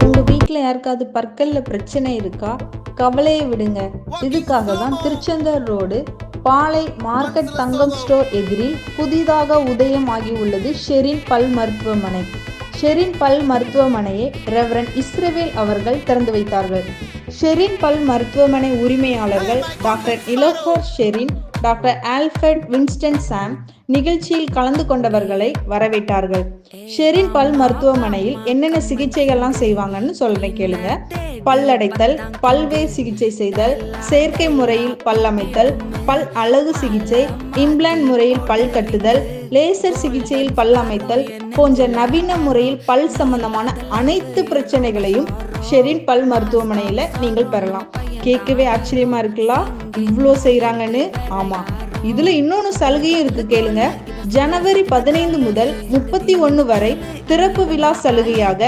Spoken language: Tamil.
உங்க வீட்டில் யாருக்காவது பற்கல்ல பிரச்சனை இருக்கா? கவலையை விடுங்க. இதுக்காக தான் திருச்செந்தூர் ரோடு பாளை மார்க்கெட் தங்கம் ஸ்டோர் எதிரில் புதிதாக உதயம் ஆகியுள்ளது ஷெரின் பல் மருத்துவமனை. ஷெரின் பல் மருத்துவமனையை ரெவரண்ட் இஸ்ரவேல் அவர்கள் திறந்து வைத்தார்கள். ஷெரின் பல் மருத்துவமனை உரிமையாளர்கள் doctor Ilofer Sherin, doctor Alfred Winston Sam நிகழ்ச்சியில் கலந்து கொண்டவர்களை வரவேற்றார்கள். ஷெரின் பல் மருத்துவமனையில் என்னென்ன சிகிச்சைகள்லாம் செய்வாங்கன்னு சொல்றேன் கேளுங்க. பல்லடைத்தல், பல்வேறு சிகிச்சை செய்தல், செயற்கை முறையில் பல் அமைத்தல், பல் அழகு சிகிச்சை, இம்ப்ளான்ட் முறையில் பல் கட்டுதல், லேசர் சிகிச்சையில் பல் அமைத்தல் போன்ற நவீன முறையில் பல் சம்பந்தமான அனைத்து பிரச்சனைகளையும் ஷெரின் பல் மருத்துவமனையில நீங்கள் பெறலாம். கேட்கவே ஆச்சரியமா இருக்கலாம், இவ்வளோ செய்யறாங்கன்னு. ஆமா, இதுல இன்னொன்னு சலுகையும் இருக்கு கேளுங்க. ஜனவரி 15 முதல் 31 வரை திறப்பு விழா சலுகையாக